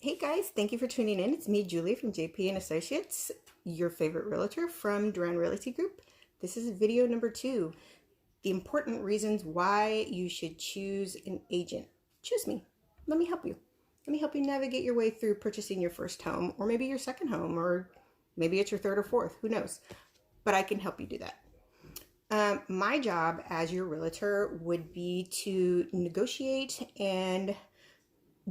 Hey guys, thank you for tuning in. It's me, Julie from JP and Associates, your favorite realtor from Duran Realty Group. This is video number 2, the important reasons why you should choose an agent. Choose me. Let me help you. Let me help you navigate your way through purchasing your first home, or maybe your second home, or maybe it's your third or fourth, who knows? But I can help you do that. My job as your realtor would be to negotiate and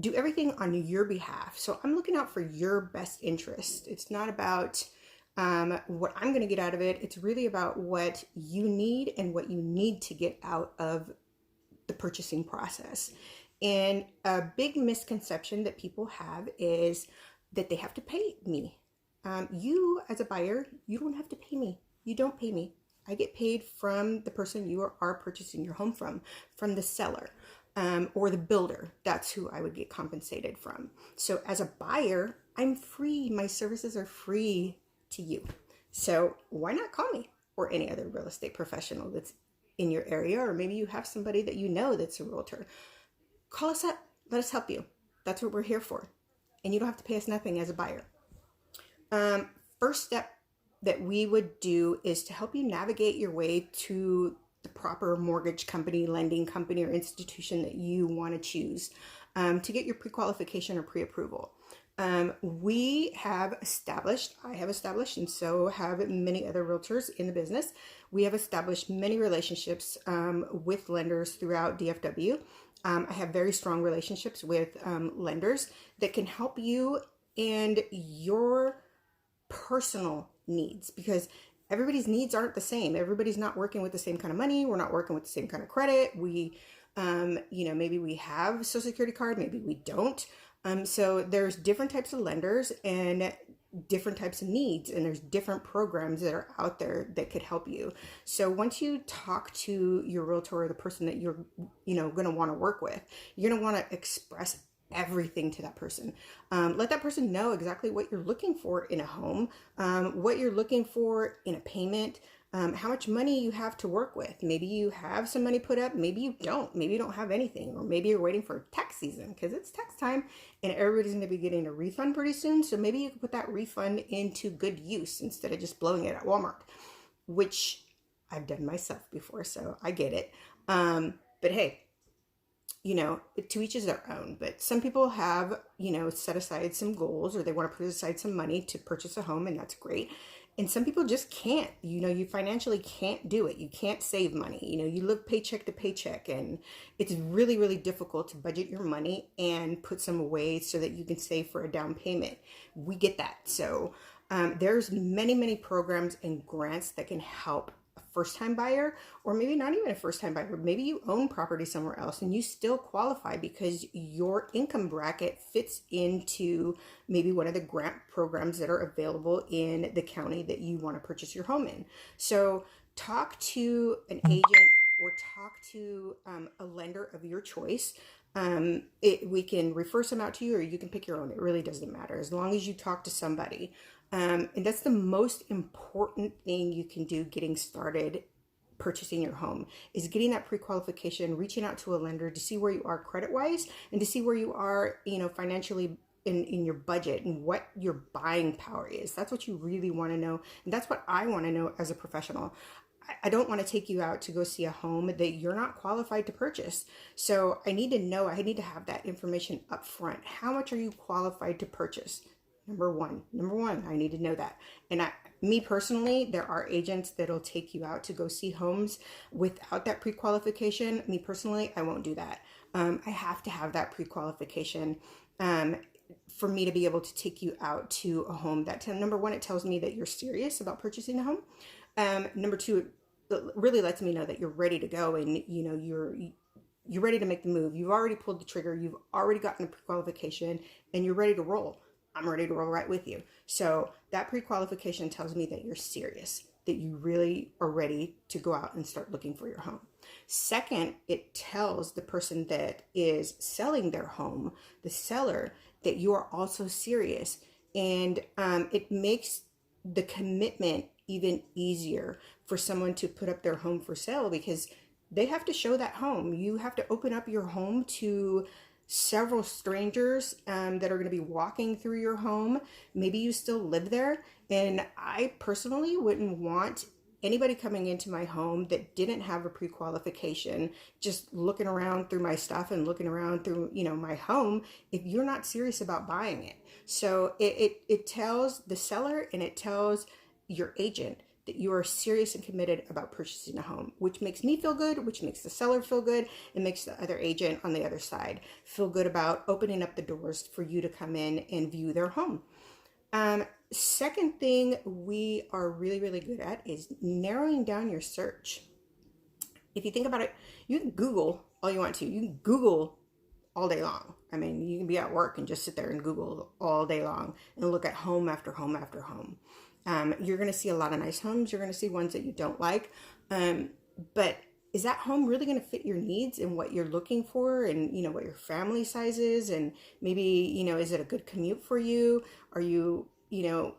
do everything on your behalf. So I'm looking out for your best interest. It's not about what I'm going to get out of it. It's really about what you need and what you need to get out of the purchasing process. And a big misconception that people have is that they have to pay me. You, as a buyer, you don't have to pay me. You don't pay me. I get paid from the person you are purchasing your home from the seller. Or the builder. That's who I would get compensated from. So as a buyer, I'm free. My services are free to you. So why not call me or any other real estate professional that's in your area, or maybe you have somebody that you know that's a realtor. Call us up. Let us help you. That's what we're here for. And you don't have to pay us nothing as a buyer. First step that we would do is to help you navigate your way to the proper mortgage company, lending company, or institution that you want to choose to get your pre-qualification or pre-approval. I have established, and so have many other realtors in the business. We have established many relationships with lenders throughout DFW. I have very strong relationships with lenders that can help you and your personal needs, because everybody's needs aren't the same. Everybody's not working with the same kind of money. We're not working with the same kind of credit. We, maybe we have a Social Security card, maybe we don't. So there's different types of lenders and different types of needs, and there's different programs that are out there that could help you. So once you talk to your realtor or the person that you're, going to want to work with, you're going to want to express everything to that person. Let that person know exactly what you're looking for in a home, what you're looking for in a payment, how much money you have to work with. Maybe you have some money put up, maybe you don't. Maybe you don't have anything, or maybe you're waiting for tax season because it's tax time and everybody's going to be getting a refund pretty soon. So maybe you can put that refund into good use instead of just blowing it at Walmart, which I've done myself before, so I get it. But hey, to each is their own. But some people have, set aside some goals, or they want to put aside some money to purchase a home, and that's great. And some people just can't, you financially can't do it. You can't save money. You live paycheck to paycheck, and it's really, really difficult to budget your money and put some away so that you can save for a down payment. We get that. So there's many, many programs and grants that can help first-time buyer, or maybe not even a first-time buyer. Maybe you own property somewhere else and you still qualify because your income bracket fits into maybe one of the grant programs that are available in the county that you want to purchase your home in. So talk to an agent or talk to a lender of your choice. We can refer some out to you, or you can pick your own. It really doesn't matter as long as you talk to somebody. And that's the most important thing you can do getting started purchasing your home, is getting that pre-qualification, reaching out to a lender to see where you are credit-wise and to see where you are, financially in your budget and what your buying power is. That's what you really want to know. And that's what I want to know as a professional. I don't want to take you out to go see a home that you're not qualified to purchase. So I need to know, I need to have that information up front. How much are you qualified to purchase? Number one, I need to know that. And me personally, there are agents that'll take you out to go see homes without that pre-qualification. Me personally, I won't do that. I have to have that pre-qualification for me to be able to take you out to a home. That number one, it tells me that you're serious about purchasing a home. Number two, it really lets me know that you're ready to go, and you're ready to make the move. You've already pulled the trigger. You've already gotten the pre-qualification, and you're ready to roll. I'm ready to roll right with you. So that pre-qualification tells me that you're serious, that you really are ready to go out and start looking for your home. Second, it tells the person that is selling their home, the seller, that you are also serious. And it makes the commitment even easier for someone to put up their home for sale, because they have to show that home. You have to open up your home to several strangers that are going to be walking through your home. Maybe you still live there. And I personally wouldn't want anybody coming into my home that didn't have a pre-qualification, just looking around through my stuff and looking around through, my home, if you're not serious about buying it. So it tells the seller and it tells your agent that you are serious and committed about purchasing a home, which makes me feel good, which makes the seller feel good, and makes the other agent on the other side feel good about opening up the doors for you to come in and view their home. Second thing we are really, really good at is narrowing down your search. If you think about it, you can Google all you want to. You can Google all day long. I mean, you can be at work and just sit there and Google all day long and look at home after home after home. You're going to see a lot of nice homes. You're going to see ones that you don't like. But is that home really going to fit your needs and what you're looking for, and, what your family size is? And maybe, is it a good commute for you? Are you,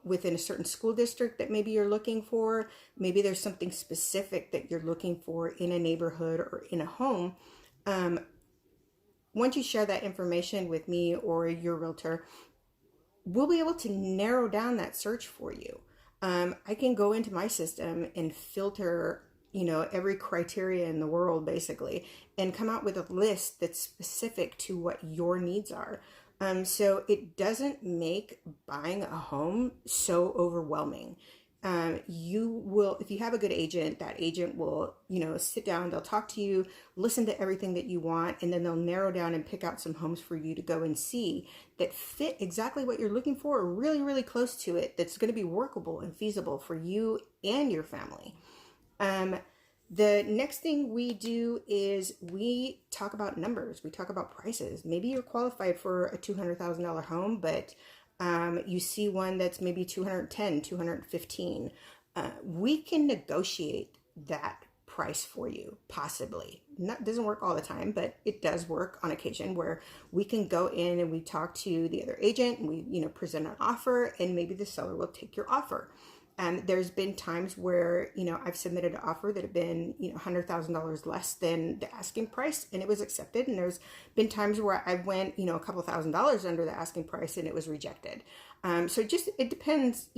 within a certain school district that maybe you're looking for? Maybe there's something specific that you're looking for in a neighborhood or in a home. Once you share that information with me or your realtor, we'll be able to narrow down that search for you. I can go into my system and filter, every criteria in the world basically, and come out with a list that's specific to what your needs are. So it doesn't make buying a home so overwhelming. You will, if you have a good agent, that agent will, sit down, they'll talk to you, listen to everything that you want, and then they'll narrow down and pick out some homes for you to go and see that fit exactly what you're looking for, or really, really close to it, that's going to be workable and feasible for you and your family. The next thing we do is we talk about numbers. We talk about prices. Maybe you're qualified for a $200,000 home, but you see one that's maybe 210, 215. We can negotiate that price for you, possibly. That doesn't work all the time, but it does work on occasion, where we can go in and we talk to the other agent and we, present an offer, and maybe the seller will take your offer. There's been times where, I've submitted an offer that had been, $100,000 less than the asking price, and it was accepted. And there's been times where I went, a couple $1,000s under the asking price, and it was rejected. So it depends,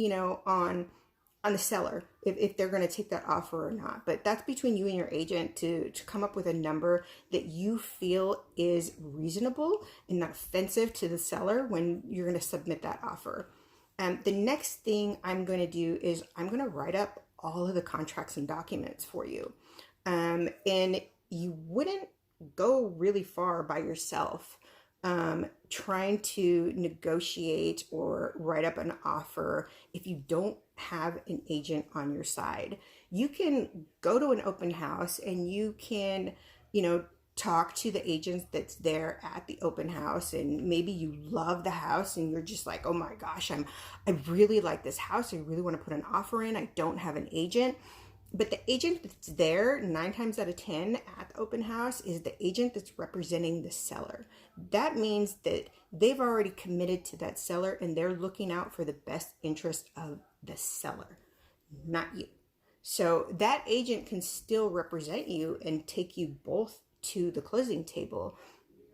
on the seller, if they're going to take that offer or not. But that's between you and your agent to come up with a number that you feel is reasonable and not offensive to the seller when you're going to submit that offer. The next thing I'm going to do is I'm going to write up all of the contracts and documents for you. And you wouldn't go really far by yourself trying to negotiate or write up an offer if you don't have an agent on your side. You can go to an open house and you can, talk to the agents that's there at the open house, and maybe you love the house and you're just like, oh my gosh, I really like this house. I really want to put an offer in. I don't have an agent. But the agent that's there 9 times out of 10 at the open house is the agent that's representing the seller. That means that they've already committed to that seller and they're looking out for the best interest of the seller, not you. So that agent can still represent you and take you both to the closing table.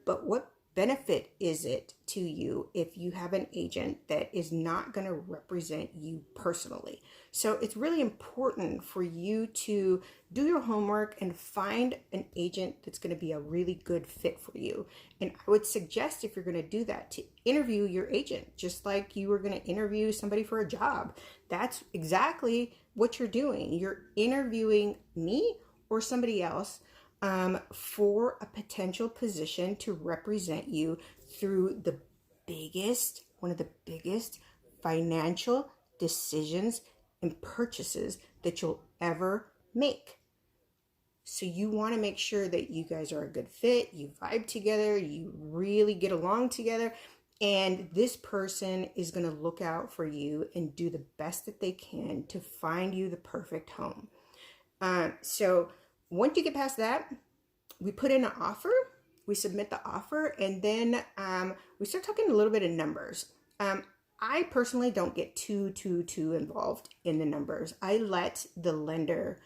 But what benefit is it to you if you have an agent that is not going to represent you personally? So it's really important for you to do your homework and find an agent that's going to be a really good fit for you. And I would suggest, if you're going to do that, to interview your agent, just like you were going to interview somebody for a job. That's exactly what you're doing. You're interviewing me or somebody else for a potential position to represent you through one of the biggest financial decisions and purchases that you'll ever make. So you want to make sure that you guys are a good fit, you vibe together, you really get along together, and this person is going to look out for you and do the best that they can to find you the perfect home. So once you get past that, we put in an offer, we submit the offer, and then we start talking a little bit of numbers. I personally don't get too involved in the numbers. I let the lender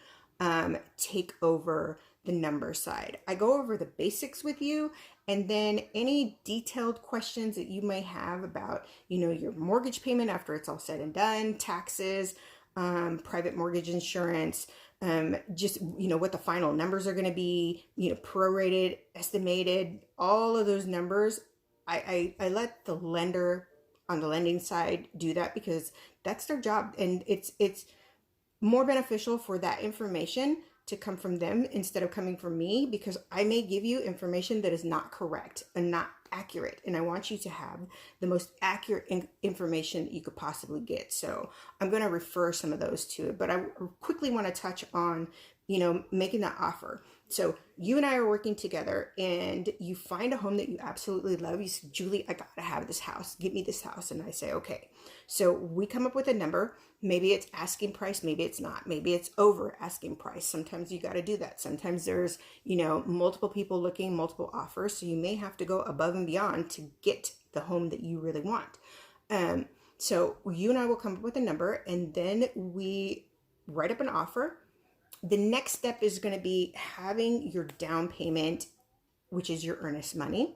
take over the number side. I go over the basics with you, and then any detailed questions that you may have about, your mortgage payment after it's all said and done, taxes, private mortgage insurance, just, what the final numbers are going to be, prorated, estimated, all of those numbers. I let the lender on the lending side do that because that's their job. And it's more beneficial for that information to come from them instead of coming from me, because I may give you information that is not correct and not accurate. And I want you to have the most accurate information that you could possibly get. So I'm going to refer some of those to it, but I quickly want to touch on, making that offer. So you and I are working together and you find a home that you absolutely love. You say, Julie, I got to have this house. Give me this house. And I say, okay. So we come up with a number. Maybe it's asking price. Maybe it's not. Maybe it's over asking price. Sometimes you got to do that. Sometimes there's, multiple people looking, multiple offers. So you may have to go above and beyond to get the home that you really want. So you and I will come up with a number, and then we write up an offer. The next step is going to be having your down payment, which is your earnest money,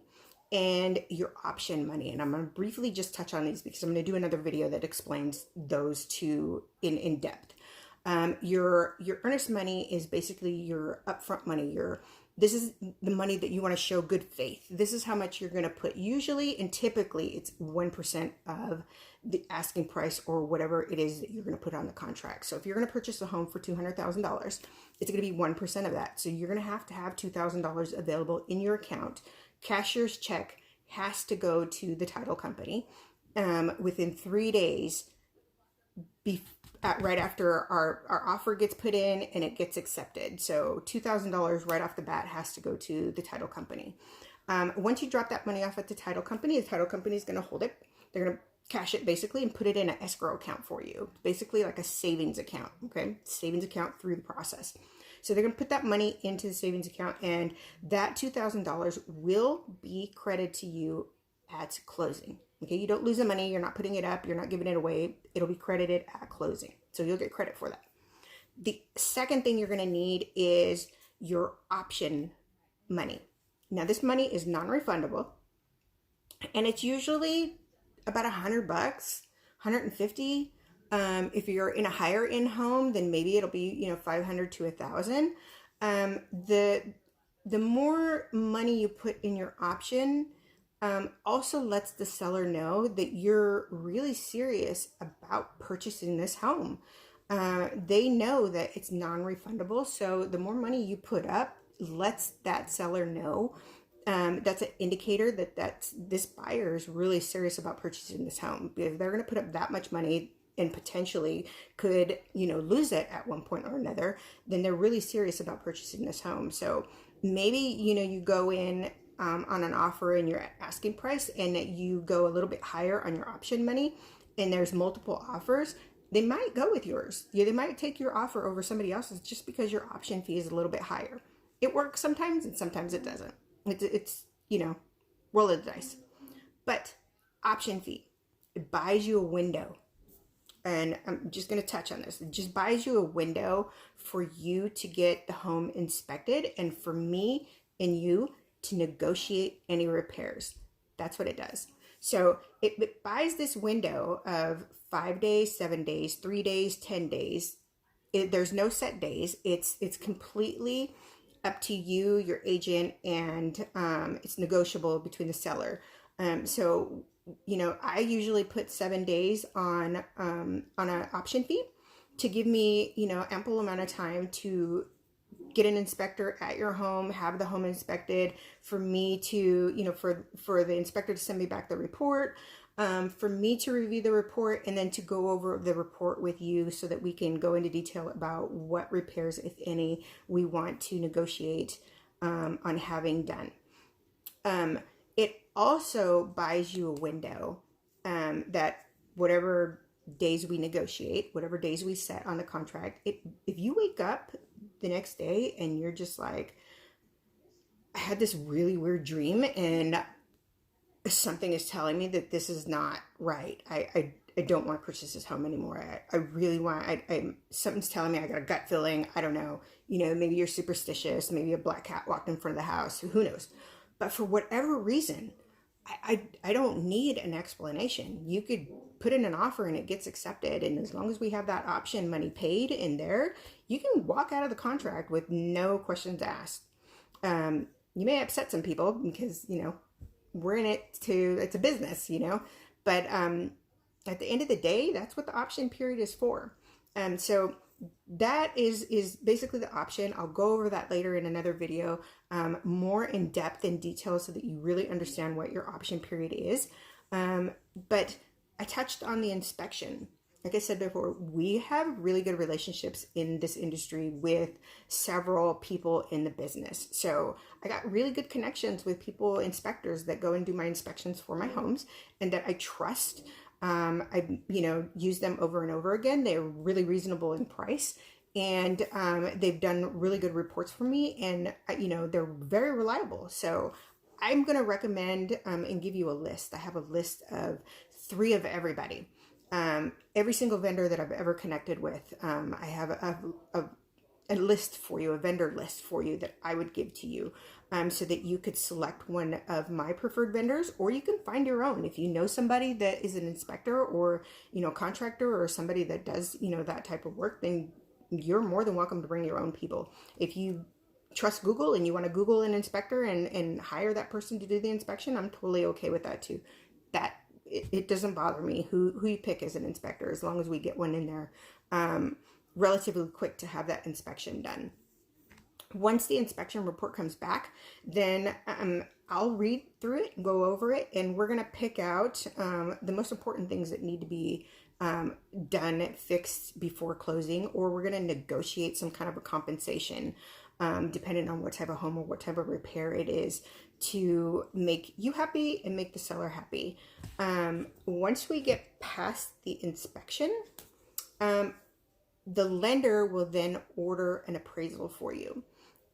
and your option money. And I'm going to briefly just touch on these because I'm going to do another video that explains those two in depth. Your earnest money is basically your upfront money. This is the money that you want to show good faith. This is how much you're going to put. Usually and typically it's 1% of the asking price or whatever it is that you're going to put on the contract. So if you're going to purchase a home for $200,000, it's going to be 1% of that. So you're going to have $2,000 available in your account. Cashier's check has to go to the title company within 3 days right after our offer gets put in and it gets accepted. So $2,000 right off the bat has to go to the title company. Once you drop that money off at the title company is going to hold it. They're going to cash it basically and put it in an escrow account for you. Basically like a savings account, okay? Savings account through the process. So they're going to put that money into the savings account, and that $2,000 will be credited to you at closing. Okay, you don't lose the money. You're not putting it up. You're not giving it away. It'll be credited at closing. So you'll get credit for that. The second thing you're going to need is your option money. Now, this money is non-refundable, and it's usually about $100, $150. If you're in a higher end home, then maybe it'll be, $500 to $1,000. The more money you put in your option, also lets the seller know that you're really serious about purchasing this home. They know that it's non-refundable. So the more money you put up lets that seller know. That's an indicator that this buyer is really serious about purchasing this home, because they're going to put up that much money and potentially could, lose it at one point or another. Then they're really serious about purchasing this home. So maybe, you go in on an offer and your asking price, and you go a little bit higher on your option money, and there's multiple offers. They might go with yours. They might take your offer over somebody else's just because your option fee is a little bit higher. It works sometimes and sometimes it doesn't. It's roll of the dice. But option fee, it buys you a window. And I'm just going to touch on this. It just buys you a window for you to get the home inspected and for me and you to negotiate any repairs. That's what it does. So it buys this window of 5 days, 7 days, 3 days, 10 days. There's no set days. It's completely up to you, your agent, and it's negotiable between the seller. So I usually put 7 days on an option fee to give me, ample amount of time to get an inspector at your home, have the home inspected, for me to, for the inspector to send me back the report, for me to review the report, and then to go over the report with you so that we can go into detail about what repairs, if any, we want to negotiate on having done. It also buys you a window that whatever days we negotiate, whatever days we set on the contract, if you wake up the next day and you're just like, I had this really weird dream and something is telling me that this is not right. I don't want to purchase this home anymore. I really want, something's telling me, I got a gut feeling. I don't know, maybe you're superstitious. Maybe a black cat walked in front of the house. Who knows? But for whatever reason, I don't need an explanation. You could put in an offer and it gets accepted. And as long as we have that option money paid in there, you can walk out of the contract with no questions asked. You may upset some people because, we're in it it's a business, but at the end of the day, that's what the option period is for. So that is basically the option. I'll go over that later in another video, more in depth and detail so that you really understand what your option period is. But I touched on the inspection. Like I said before, we have really good relationships in this industry with several people in the business. So I got really good connections with inspectors that go and do my inspections for my homes and that I trust. I use them over and over again. They're really reasonable in price, and they've done really good reports for me, and they're very reliable. So I'm going to recommend and give you a list. I have a list of 3 of everybody. Every single vendor that I've ever connected with, I have a list for you, a vendor list for you that I would give to you, so that you could select one of my preferred vendors, or you can find your own. If you know somebody that is an inspector or, contractor, or somebody that does, that type of work, then you're more than welcome to bring your own people. If you trust Google and you want to Google an inspector and hire that person to do the inspection, I'm totally okay with that too. It doesn't bother me who you pick as an inspector, as long as we get one in there relatively quick to have that inspection done. Once the inspection report comes back, then I'll read through it, go over it, and we're going to pick out the most important things that need to be done, fixed before closing, or we're going to negotiate some kind of a compensation, depending on what type of home or what type of repair it is, to make you happy and make the seller happy. Once we get past the inspection, the lender will then order an appraisal for you.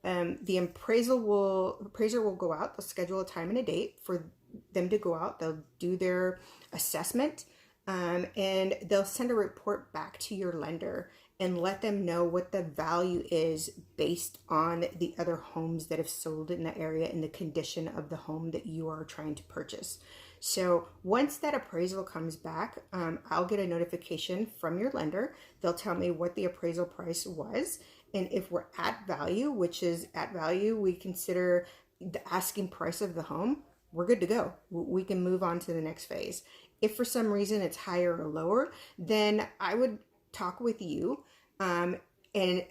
The appraiser will go out. They'll schedule a time and a date for them to go out. They'll do their assessment, and they'll send a report back to your lender and let them know what the value is based on the other homes that have sold in the area and the condition of the home that you are trying to purchase. So once that appraisal comes back, I'll get a notification from your lender. They'll tell me what the appraisal price was. And if we're at value, which is at value, we consider the asking price of the home, we're good to go. We can move on to the next phase. If for some reason it's higher or lower, then I would talk with you and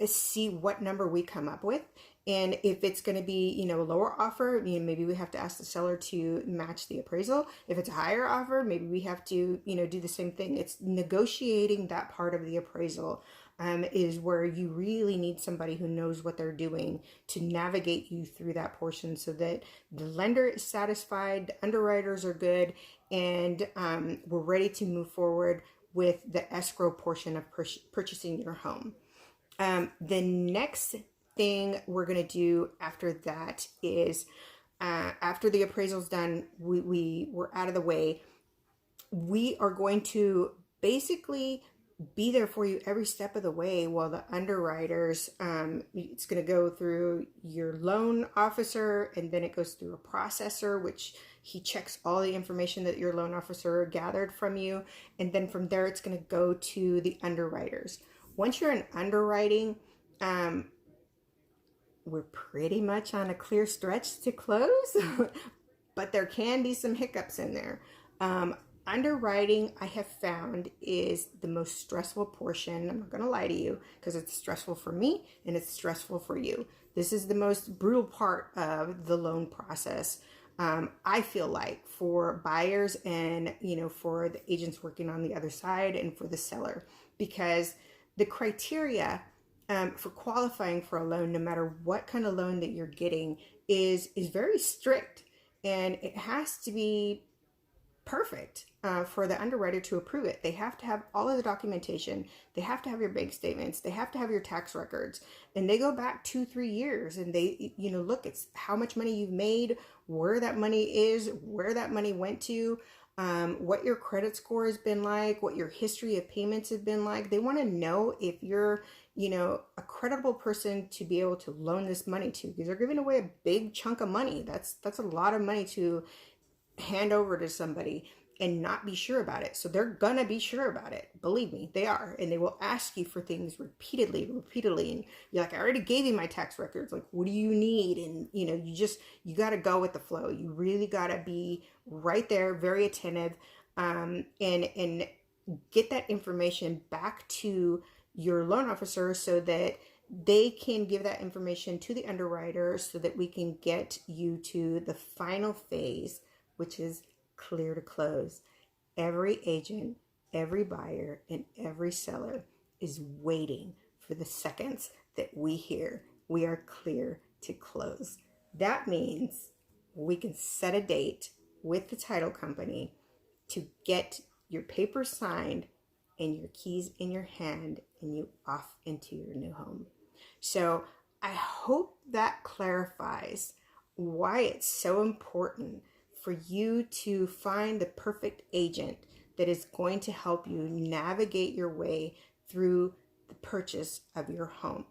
see what number we come up with. And if it's going to be, a lower offer, maybe we have to ask the seller to match the appraisal. If it's a higher offer, maybe we have to, do the same thing. It's negotiating that part of the appraisal is where you really need somebody who knows what they're doing to navigate you through that portion so that the lender is satisfied, the underwriters are good, and we're ready to move forward with the escrow portion of purchasing your home. The next thing we're going to do after that is after the appraisal's done, we're out of the way, we are going to basically be there for you every step of the way while the underwriters, it's going to go through your loan officer, and then it goes through a processor, which he checks all the information that your loan officer gathered from you. And then from there, it's going to go to the underwriters. Once you're in underwriting, we're pretty much on a clear stretch to close, but there can be some hiccups in there. Underwriting, I have found, is the most stressful portion. I'm not going to lie to you, because it's stressful for me and it's stressful for you. This is the most brutal part of the loan process. I feel like, for buyers and, for the agents working on the other side and for the seller, because the criteria for qualifying for a loan, no matter what kind of loan that you're getting, is very strict, and it has to be perfect for the underwriter to approve it. They have to have all of the documentation. They have to have your bank statements. They have to have your tax records, and they go back 2-3 years, and they, look, it's how much money you've made, where that money is, where that money went to. what your credit score has been like, what your history of payments have been like. They want to know if you're, a credible person to be able to loan this money to, because they're giving away a big chunk of money. That's a lot of money to hand over to somebody and not be sure about it. So they're gonna be sure about it. Believe me, they are. And they will ask you for things repeatedly. And you're like, I already gave you my tax records. Like, what do you need? And you gotta go with the flow. You really gotta be right there, very attentive, and get that information back to your loan officer so that they can give that information to the underwriter so that we can get you to the final phase, which is clear to close. Every agent, every buyer, and every seller is waiting for the seconds that we hear we are clear to close. That means we can set a date with the title company to get your papers signed and your keys in your hand and you off into your new home. So I hope that clarifies why it's so important for you to find the perfect agent that is going to help you navigate your way through the purchase of your home.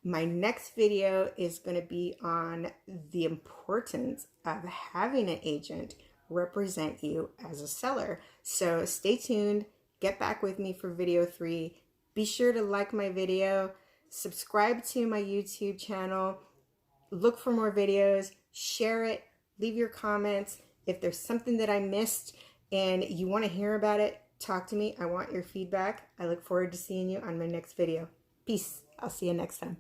My next video is going to be on the importance of having an agent represent you as a seller. So stay tuned. Get back with me for video 3. Be sure to like my video, subscribe to my YouTube channel, look for more videos, share it, leave your comments. If there's something that I missed and you want to hear about it, talk to me. I want your feedback. I look forward to seeing you on my next video. Peace. I'll see you next time.